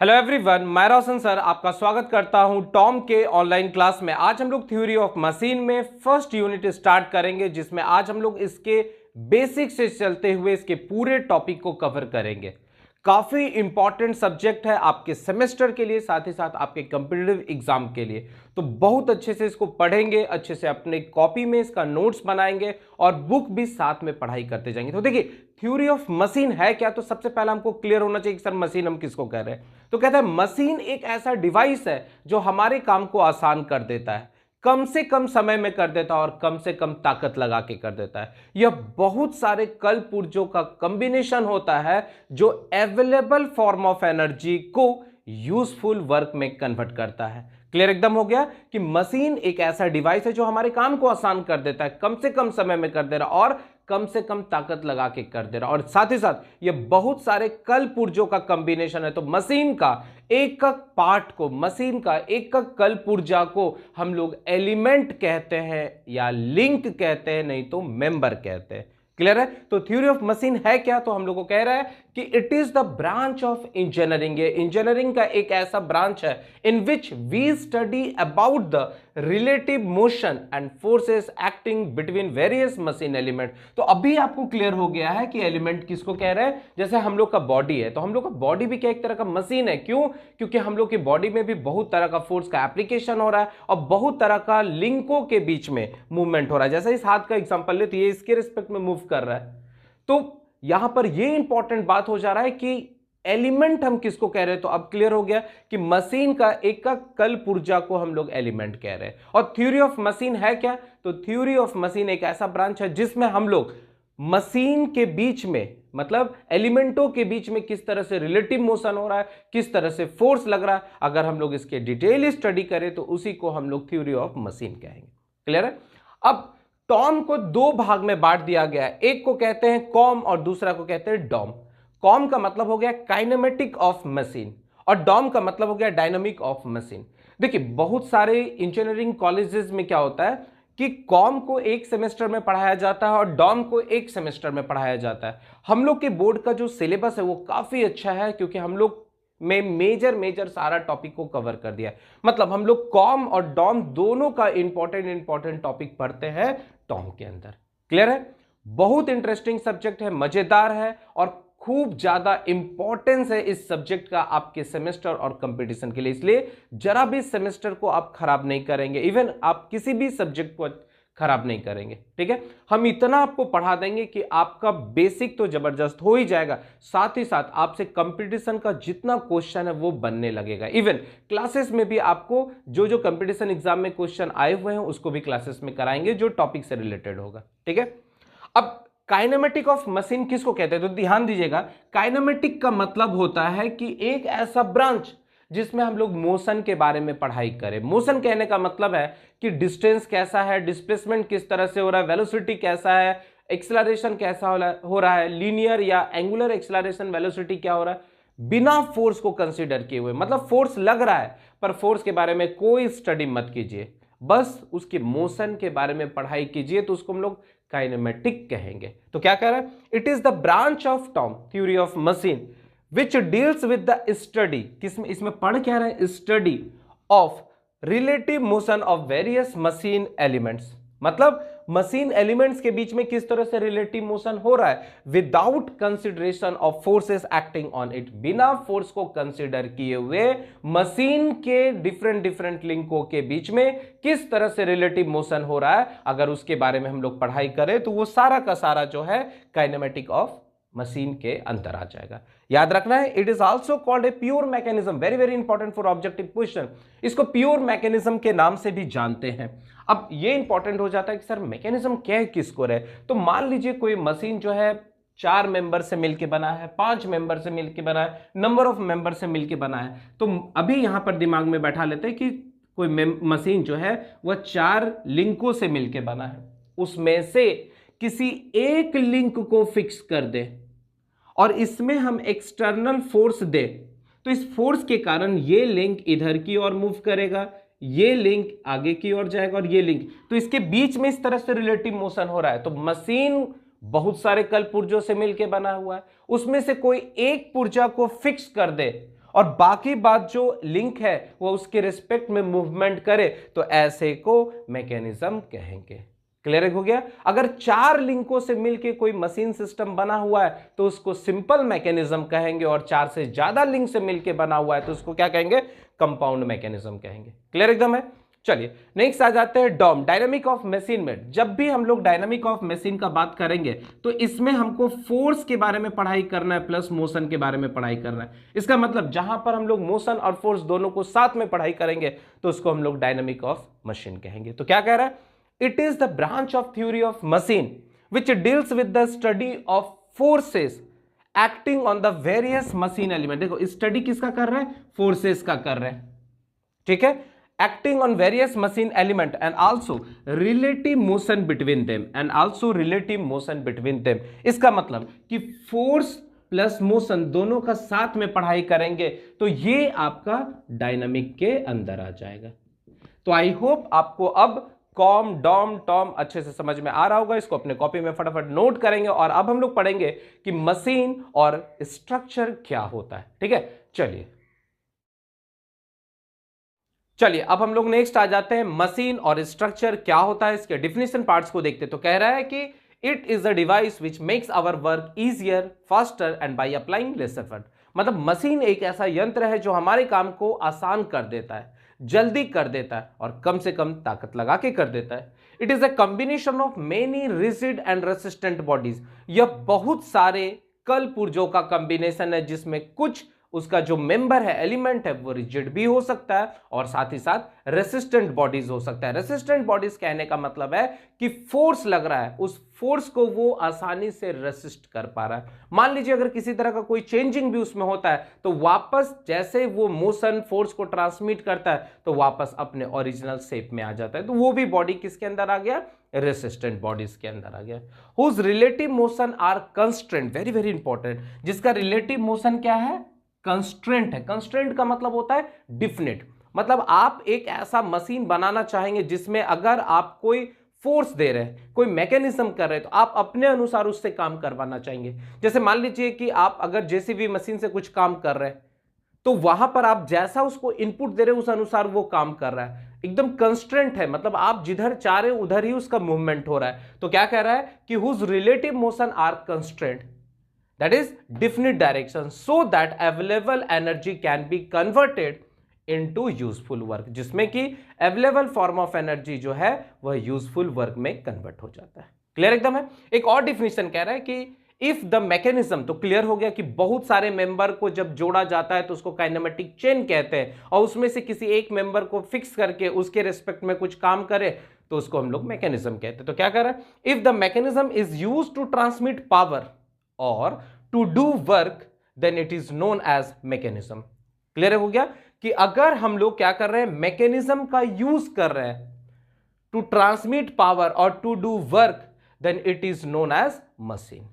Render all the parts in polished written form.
Hello everyone, मैं रोशन sir आपका स्वागत करता हूं टॉम के ऑनलाइन क्लास में। आज हम लोग थ्योरी ऑफ मशीन में फर्स्ट यूनिट स्टार्ट करेंगे, जिसमें आज हम लोग इसके बेसिक से चलते हुए इसके पूरे टॉपिक को कवर करेंगे। काफी इंपॉर्टेंट सब्जेक्ट है आपके सेमेस्टर के लिए, साथ ही साथ आपके कॉम्पिटिटिव एग्जाम के लिए। तो बहुत अच्छे से इसको पढ़ेंगे, अच्छे से अपने कॉपी में इसका नोट्स बनाएंगे और बुक भी साथ में पढ़ाई करते जाएंगे। तो देखिए, थ्योरी ऑफ मशीन है क्या, तो सबसे पहले हमको क्लियर होना चाहिए कि सर मशीन हम किसको कह रहे हैं। तो कहता है मशीन एक ऐसा डिवाइस है जो हमारे काम को आसान कर देता है, कम से कम समय में कर देता है और कम से कम ताकत लगा के कर देता है। यह बहुत सारे कल पुर्जों का कॉम्बिनेशन होता है जो अवेलेबल फॉर्म ऑफ एनर्जी को यूजफुल वर्क में कन्वर्ट करता है। क्लियर एकदम हो गया कि मशीन एक ऐसा डिवाइस है जो हमारे काम को आसान कर देता है, कम से कम समय में कर दे रहा और कम से कम ताकत लगा के कर दे रहा, और साथ ही साथ ये बहुत सारे कल पुर्जों का कॉम्बिनेशन है। तो मशीन का एक पार्ट को, मशीन का एक कल पुर्जा को हम लोग एलिमेंट कहते हैं या लिंक कहते हैं, नहीं तो मेंबर कहते हैं। क्लियर है। तो थ्योरी ऑफ मशीन है क्या, तो हम लोग को कह रहा है कि it is the branch of engineering. ये इंजीनियरिंग का एक ऐसा ब्रांच है in which we study about the relative motion and forces acting between various machine element. तो अभी आपको क्लियर हो गया है कि एलिमेंट किसको कह रहे हैं। जैसे हम लोग का बॉडी है, तो हम लोग का बॉडी भी क्या एक तरह का मशीन है। क्यों? क्योंकि हम लोग की बॉडी में भी बहुत तरह का फोर्स का एप्लीकेशन हो रहा है और बहुत तरह का लिंकों के बीच में मूवमेंट हो रहा है। जैसे इस हाथ का एग्जांपल ले, तो ये इसके रिस्पेक्ट में मूव कर रहा है। तो यहां पर ये इंपॉर्टेंट बात हो जा रहा है कि एलिमेंट हम किसको कह रहे हैं। तो अब क्लियर हो गया कि मशीन का एक का कल पुर्जा को हम लोग एलिमेंट कह रहे हैं। और थ्योरी ऑफ मशीन है क्या, तो थ्योरी ऑफ मशीन एक ऐसा ब्रांच है जिसमें हम लोग मशीन के बीच में, मतलब एलिमेंटों के बीच में किस तरह से रिलेटिव मोशन हो रहा है, किस तरह से फोर्स लग रहा है, अगर हम लोग इसके डिटेल स्टडी करें तो उसी को हम लोग थ्योरी ऑफ मशीन कहेंगे। क्लियर है। अब टॉम को दो भाग में बांट दिया गया है, एक को कहते हैं कॉम और दूसरा को कहते हैं डॉम। कॉम का मतलब हो गया काइनेमेटिक ऑफ मशीन और डॉम का मतलब हो गया डायनामिक ऑफ मशीन। देखिए, बहुत सारे इंजीनियरिंग कॉलेजेस में क्या होता है कि कॉम को एक सेमेस्टर में पढ़ाया जाता है और डॉम को एक सेमेस्टर में पढ़ाया जाता है। हम लोग के बोर्ड का जो सिलेबस है वो काफी अच्छा है, क्योंकि हम लोग में मेजर सारा टॉपिक को कवर कर दिया। मतलब हम लोग कॉम और डॉम दोनों का इंपॉर्टेंट टॉपिक पढ़ते हैं टॉम के अंदर। क्लियर है। बहुत इंटरेस्टिंग सब्जेक्ट है, मजेदार है और खूब ज्यादा इंपॉर्टेंस है इस सब्जेक्ट का आपके सेमेस्टर और कंपटीशन के लिए। इसलिए जरा भी सेमेस्टर को आप खराब नहीं करेंगे, इवन आप किसी भी सब्जेक्ट को खराब नहीं करेंगे। ठीक है। हम इतना आपको पढ़ा देंगे कि आपका बेसिक तो जबरदस्त हो ही जाएगा, साथ ही साथ आपसे कंपटीशन का जितना क्वेश्चन है वो बनने लगेगा। इवन क्लासेस में भी आपको जो जो कंपटीशन एग्जाम में क्वेश्चन आए हुए हैं उसको भी क्लासेस में कराएंगे, जो टॉपिक से रिलेटेड होगा। ठीक है। अब काइनेमेटिक ऑफ मशीन किसको कहते हैं, तो ध्यान दीजिएगा, काइनेमेटिक का मतलब होता है कि एक ऐसा ब्रांच जिसमें हम लोग मोशन के बारे में पढ़ाई करें। मोशन कहने का मतलब है कि डिस्टेंस कैसा है, डिस्प्लेसमेंट किस तरह से हो रहा है, वेलोसिटी कैसा है, एक्सेलरेशन कैसा हो रहा है, लीनियर या एंगुलर एक्सेलरेशन वेलोसिटी क्या हो रहा है, बिना फोर्स को कंसीडर किए हुए। मतलब फोर्स लग रहा है पर फोर्स के बारे में कोई स्टडी मत कीजिए, बस उसके मोशन के बारे में पढ़ाई कीजिए, तो उसको हम लोग काइनेमेटिक कहेंगे। तो क्या कह रहा है, it is the branch of Tom theory of machine which deals with the study, किसमें, इसमें पढ़ क्या रहे हैं, study of relative motion of various machine elements. मतलब मशीन एलिमेंट्स के बीच में किस तरह से रिलेटिव मोशन हो रहा है without consideration of forces acting on it. बिना फोर्स को कंसिडर किए हुए मशीन के डिफरेंट लिंकों के बीच में किस तरह से रिलेटिव मोशन हो रहा है, अगर उसके बारे में हम लोग पढ़ाई करें तो वो सारा का सारा जो है काइनेमेटिक ऑफ मशीन के अंदर आ जाएगा। याद रखना है, it is also called a pure mechanism, very important for objective question. इसको प्योर मैकेनिज्म के नाम से भी जानते हैं। अब ये इंपॉर्टेंट हो जाता है कि सर मैकेनिज्म क्या है, किसको रहे। तो मान लीजिए कोई मशीन जो है 4 मेंबर से मिलकर बना है, 5 मेंबर से मिलकर बना है, नंबर ऑफ मेंबर से मिलकर बना है। तो अभी यहां पर दिमाग में बैठा लेते हैं कि कोई मशीन जो है वह 4 लिंकों से मिलकर बना है, उसमें से किसी एक लिंक को फिक्स कर दे और इसमें हम एक्सटर्नल फोर्स दे, तो इस फोर्स के कारण ये लिंक इधर की ओर मूव करेगा, ये लिंक आगे की ओर जाएगा और ये लिंक, तो इसके बीच में इस तरह से रिलेटिव मोशन हो रहा है। तो मशीन बहुत सारे कल पुर्जों से मिलकर बना हुआ है, उसमें से कोई एक पुर्जा को फिक्स कर दे और बाकी बात जो लिंक है वो उसके रिस्पेक्ट में मूवमेंट करे, तो ऐसे को मैकेनिज्म कहेंगे। क्लियर हो गया? अगर 4 लिंकों से मिलकर कोई मशीन सिस्टम बना हुआ है तो उसको सिंपल मैकेनिज्म कहेंगे, और 4 से ज्यादा लिंक से मिलकर बना हुआ है तो उसको क्या कहेंगे? कंपाउंड मैकेनिज्म कहेंगे। क्लियर एकदम है? चलिए नेक्स्ट आ जाते हैं डॉम, डायनामिक ऑफ मशीन में। जब भी हम लोग डायनामिक ऑफ मशीन का बात करेंगे तो इसमें हमको फोर्स के बारे में पढ़ाई करना है प्लस मोशन के बारे में पढ़ाई करना है। इसका मतलब जहां पर हम लोग मोशन और फोर्स दोनों को साथ में पढ़ाई करेंगे तो उसको हम लोग डायनामिक ऑफ मशीन कहेंगे। तो क्या कह रहा है? It is the branch of theory of machine which deals with the study of forces acting on the various machine element। देखो स्टडी किसका कर रहे हैं? फोर्सेस का कर रहे हैं, ठीक है। Acting on various machine element and also relative motion between them, and also relative motion between them. इसका मतलब कि फोर्स प्लस मोशन दोनों का साथ में पढ़ाई करेंगे तो ये आपका डायनामिक के अंदर आ जाएगा। तो आई होप आपको अब कॉम डॉम टॉम अच्छे से समझ में आ रहा होगा। इसको अपने कॉपी में फटाफट नोट करेंगे और अब हम लोग पढ़ेंगे कि मशीन और स्ट्रक्चर क्या होता है, ठीक है। चलिए अब हम लोग नेक्स्ट आ जाते हैं मशीन और स्ट्रक्चर क्या होता है, इसके डिफिनेशन पार्ट्स को देखते। तो कह रहा है कि it is a device which makes our work easier, faster and by applying less effort. मतलब मशीन एक ऐसा यंत्र है जो हमारे काम को आसान कर देता है, जल्दी कर देता है और कम से कम ताकत लगा के कर देता है। It is a combination of many rigid and resistant bodies. यह बहुत सारे कल पुर्जों का कॉम्बिनेशन है जिसमें कुछ उसका जो मेंबर है, एलिमेंट है, वो रिजिड भी हो सकता है और साथ ही साथ रेसिस्टेंट बॉडीज हो सकता है। रेसिस्टेंट बॉडीज कहने का मतलब है कि फोर्स लग रहा है, उस फोर्स को वो आसानी से रेसिस्ट कर पा रहा है। मान लीजिए अगर किसी तरह का कोई चेंजिंग भी उसमें होता है तो वापस जैसे वो मोशन फोर्स को ट्रांसमिट करता है तो वापस अपने ओरिजिनल शेप में आ जाता है। तो वो भी बॉडी किसके अंदर आ गया? रेसिस्टेंट बॉडीज के अंदर आ गया। Whose relative motion are constraint, very very important, जिसका रिलेटिव मोशन क्या है? कंस्ट्रेंट है। कंस्ट्रेंट का मतलब होता है डिफिनिट। मतलब आप एक ऐसा मशीन बनाना चाहेंगे जिसमें अगर आप कोई फोर्स दे रहे हैं, कोई मैकेनिज्म कर रहे हैं, तो आप अपने अनुसार उससे काम करवाना चाहेंगे। जैसे मान लीजिए कि आप अगर जेसीबी मशीन से कुछ काम कर रहे हैं तो वहां पर आप जैसा उसको इनपुट दे रहे हैं उस अनुसार वो काम कर रहा है, एकदम कंस्ट्रेंट है। मतलब आप जिधर चाह रहे हैं उधर ही उसका मूवमेंट हो रहा है। तो क्या कह रहा है कि whose relative motion are constraint, that is definite direction, so that available energy can be converted into useful work, जिसमें कि available form of energy जो है वह useful work में convert हो जाता है। क्लियर एकदम है? एक और डिफिनेशन कह रहा है कि इफ द मैकेनिज्म, तो क्लियर हो गया कि बहुत सारे मेंबर को जब जोड़ा जाता है तो उसको काइनेमेटिक चेन कहते हैं, और उसमें से किसी एक मेंबर को फिक्स करके उसके रिस्पेक्ट में कुछ काम करे तो उसको हम लोग मैकेनिज्म कहते हैं। तो क्या कह रहा है? If the mechanism is used to transmit power और to do work then it is known as mechanism. Clear हो गया कि अगर हम लोग क्या कर रहे हैं? मैकेनिज्म का यूज कर रहे हैं टू ट्रांसमिट पावर और to do work then it is known as machine.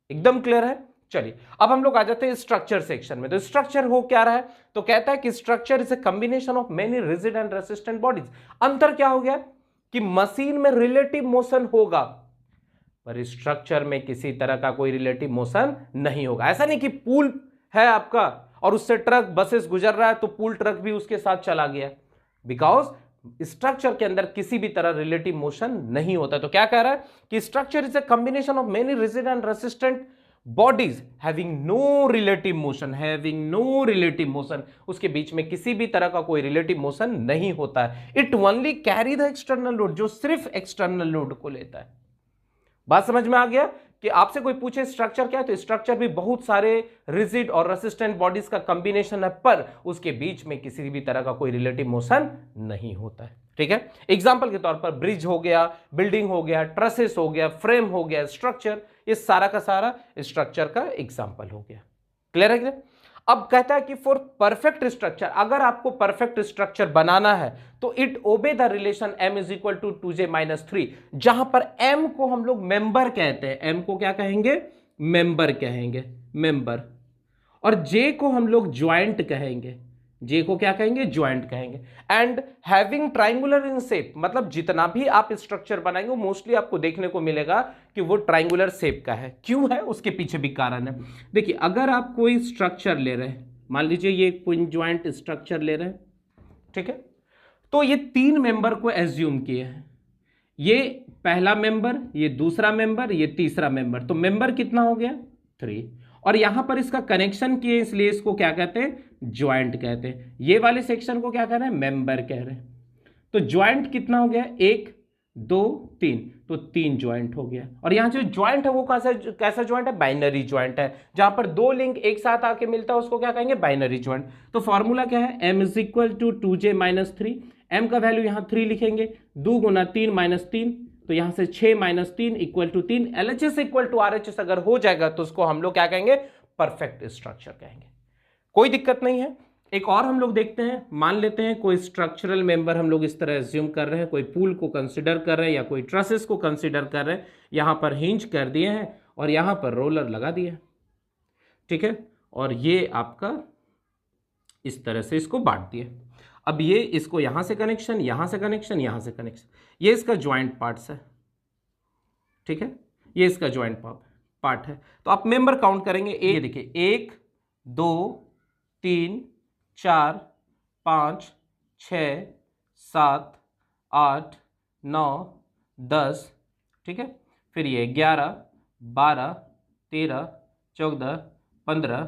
एकदम क्लियर है? चलिए अब हम लोग आ जाते हैं स्ट्रक्चर सेक्शन में। तो स्ट्रक्चर हो क्या रहा है? तो कहता है कि structure is a combination of many rigid and resistant bodies. अंतर क्या हो गया कि मशीन में रिलेटिव मोशन होगा पर स्ट्रक्चर में किसी तरह का कोई रिलेटिव मोशन नहीं होगा। ऐसा नहीं कि पूल है आपका और उससे ट्रक बसेस गुजर रहा है तो पूल ट्रक भी उसके साथ चला गया, बिकॉज स्ट्रक्चर के अंदर किसी भी तरह रिलेटिव मोशन नहीं होता। तो क्या कह रहा है कि structure is a combination of many rigid and resistant bodies having no relative motion, having no relative motion, उसके बीच में किसी भी तरह का कोई रिलेटिव मोशन नहीं होता है। It only carry the external load, जो सिर्फ एक्सटर्नल लोड को लेता है। बात समझ में आ गया कि आपसे कोई पूछे स्ट्रक्चर क्या है, तो स्ट्रक्चर भी बहुत सारे रिजिड और रेसिस्टेंट बॉडीज का कॉम्बिनेशन है पर उसके बीच में किसी भी तरह का कोई रिलेटिव मोशन नहीं होता है। ठीक है, एग्जांपल के तौर पर ब्रिज हो गया, बिल्डिंग हो गया, ट्रसेस हो गया, फ्रेम हो गया, स्ट्रक्चर, ये सारा का सारा स्ट्रक्चर का एग्जांपल हो गया। क्लियर है? अब कहता है कि फॉर परफेक्ट स्ट्रक्चर, अगर आपको परफेक्ट स्ट्रक्चर बनाना है तो it obey the relation m is equal to 2j-3, जहां पर m को हम लोग मेंबर कहते हैं, m को क्या कहेंगे? मेंबर कहेंगे, मेंबर, और j को हम लोग ज्वाइंट कहेंगे, j को क्या कहेंगे? ज्वाइंट कहेंगे। And having triangular in shape, मतलब जितना भी आप स्ट्रक्चर बनाएंगे मोस्टली आपको देखने को मिलेगा कि वो ट्राइंगुलर शेप का है। क्यों है? उसके पीछे भी कारण है। देखिए, अगर आप कोई स्ट्रक्चर ले रहे हैं, मान लीजिए ये एक क्विन ज्वाइंट स्ट्रक्चर ले रहे हैं, ठीक है। तो ये 3 मेंबर को एज्यूम किए हैं, ये पहला मेंबर, ये दूसरा मेंबर, ये तीसरा मेंबर। तो मेंबर कितना हो गया 3, और यहां पर इसका कनेक्शन किए इसलिए इसको क्या कहते हैं, ज्वाइंट कहते हैं। ये वाले सेक्शन को क्या कह रहे हैं, मेंबर कह रहे हैं। तो ज्वाइंट कितना हो गया, 1 2 3, तो 3 ज्वाइंट हो गया। और यहां जो ज्वाइंट है वो कैसा ज्वाइंट है, बाइनरी ज्वाइंट है। जहां पर 2 लिंक एक साथ आके मिलता है उसको क्या कहेंगे, बाइनरी ज्वाइंट। तो फॉर्मूला क्या है, m is equal to 2j minus 3, m का वैल्यू यहां 3 लिखेंगे, 2 गुना 3 माइनस 3, तो यहां से 6 minus 3 equal to 3। LHS equal to RHS अगर हो जाएगा तो उसको हम लोग क्या कहेंगे, परफेक्ट स्ट्रक्चर कहेंगे, कोई दिक्कत नहीं है। एक और हम लोग देखते हैं, मान लेते हैं कोई स्ट्रक्चरल मेंबर हम लोग इस तरह एज्यूम कर रहे हैं, कोई पूल को कंसिडर कर रहे हैं या कोई ट्रसेस को कंसिडर कर रहे हैं। यहां पर हिंज कर दिए हैं और यहां पर रोलर लगा दिए, ठीक है। और ये आपका इस तरह से इसको बांट दिए। अब ये इसको यहां से कनेक्शन, यहां से कनेक्शन, यहां से कनेक्शन, ये इसका ज्वाइंट पार्ट्स है, ठीक है, ये इसका ज्वाइंट पार्ट है। तो आप मेंबर काउंट करेंगे, ये देखिए 1 2 3 4 5 6 7 8 9 10, ठीक है। फिर ये 11 12 13 14 15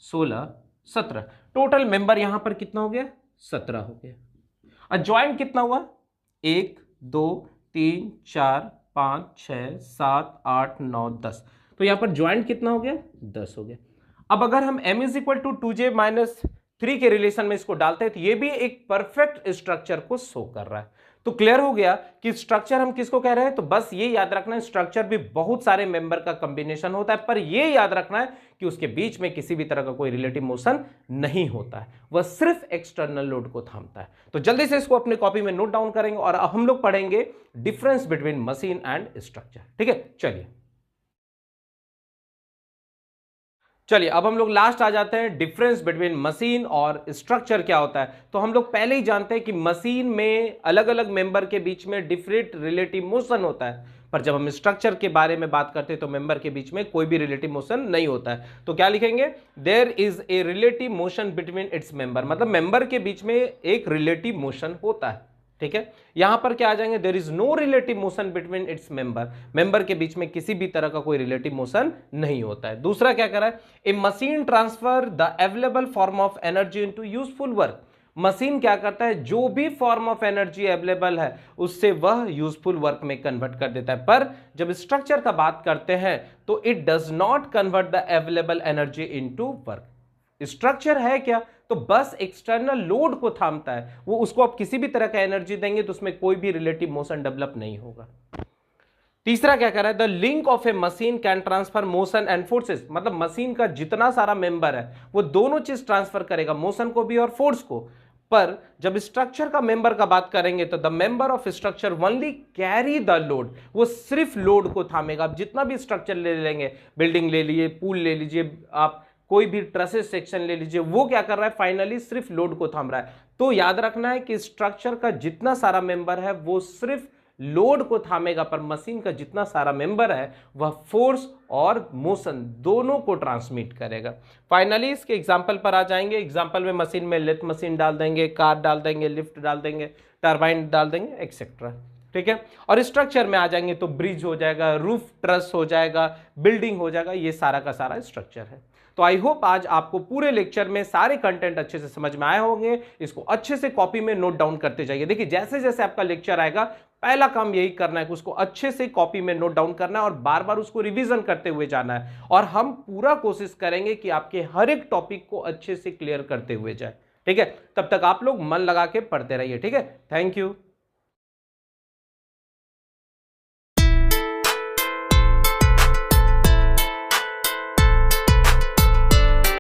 16 17, टोटल मेंबर यहां पर कितना हो गया, 17 हो गया। और ज्वाइंट कितना हुआ, 1 2 3 4 5 6 7 8 9 10, तो यहां पर ज्वाइंट कितना हो गया, 10 हो गया। अब अगर हम m is equal to 2j minus 3 के रिलेशन में इसको डालते हैं तो ये भी एक परफेक्ट स्ट्रक्चर को शो कर रहा है। तो क्लियर हो गया कि स्ट्रक्चर हम किसको कह रहे हैं। तो बस ये याद रखना है, स्ट्रक्चर भी बहुत सारे मेंबर का कॉम्बिनेशन होता है, पर ये याद रखना है कि उसके बीच में किसी भी तरह का कोई रिलेटिव मोशन नहीं होता है, वह सिर्फ एक्सटर्नल लोड को थामता है। तो जल्दी से इसको अपने कॉपी में नोट डाउन करेंगे और अब हम लोग पढ़ेंगे difference between machine and structure, ठीक है। चलिए अब हम लोग लास्ट आ जाते हैं, डिफरेंस बिटवीन मशीन और स्ट्रक्चर क्या होता है। तो हम लोग पहले ही जानते हैं कि मशीन में अलग अलग मेंबर के बीच में डिफरेंट रिलेटिव मोशन होता है, पर जब हम स्ट्रक्चर के बारे में बात करते हैं तो मेंबर के बीच में कोई भी रिलेटिव मोशन नहीं होता है। तो क्या लिखेंगे, there is a relative motion between its member, मतलब मेंबर के बीच में एक रिलेटिव मोशन होता है, ठीक है। यहां पर क्या आ जाएंगे, there is no relative motion between its member, member के बीच में किसी भी तरह का कोई रिलेटिव मोशन नहीं होता है। दूसरा क्या कर रहा है, a machine transfer the available form of energy into useful work, machine क्या करता है, जो भी फॉर्म ऑफ एनर्जी अवेलेबल है उससे वह यूजफुल वर्क में कन्वर्ट कर देता है। पर जब स्ट्रक्चर का बात करते हैं तो it does not convert the available energy into work. Structure है क्या, तो बस एक्सटर्नल लोड को थामता है, वो उसको आप किसी भी तरह का एनर्जी देंगे तो उसमें कोई भी रिलेटिव मोशन डेवलप नहीं होगा। तीसरा क्या कर रहा है, the link of A machine can transfer motion and forces, मतलब मशीन का जितना सारा मेंबर है वो दोनों चीज ट्रांसफर करेगा, मोशन को भी और फोर्स को। पर जब स्ट्रक्चर का मेंबर का बात करेंगे तो the member of structure only carry the load, वो सिर्फ लोड को थामेगा। आप जितना भी स्ट्रक्चर ले लेंगे, बिल्डिंग ले लीजिए, पूल ले लीजिए, आप कोई भी ट्रसेस सेक्शन ले लीजिए, वो क्या कर रहा है, फाइनली सिर्फ लोड को थाम रहा है। तो याद रखना है कि स्ट्रक्चर का जितना सारा मेंबर है वो सिर्फ लोड को थामेगा, पर मशीन का जितना सारा मेंबर है वह फोर्स और मोशन दोनों को ट्रांसमिट करेगा। फाइनली इसके एग्जांपल पर आ जाएंगे। एग्जांपल में मशीन में लिफ्ट मशीन डाल देंगे, कार डाल देंगे, लिफ्ट डाल देंगे, टरबाइन डाल देंगे, एक्सेट्रा, ठीक है। और स्ट्रक्चर में आ जाएंगे तो ब्रिज हो जाएगा, रूफ ट्रस हो जाएगा, बिल्डिंग हो जाएगा, ये सारा का सारा स्ट्रक्चर है। तो आई होप आज आपको पूरे लेक्चर में सारे कंटेंट अच्छे से समझ में आए होंगे। इसको अच्छे से कॉपी में नोट डाउन करते जाइए। देखिए जैसे जैसे आपका लेक्चर आएगा पहला काम यही करना है कि उसको अच्छे से कॉपी में नोट डाउन करना है और बार बार उसको रिवीजन करते हुए जाना है, और हम पूरा कोशिश करेंगे कि आपके हर एक टॉपिक को अच्छे से क्लियर करते हुए जाए, ठीक है। तब तक आप लोग मन लगा के पढ़ते रहिए, ठीक है। Thank you.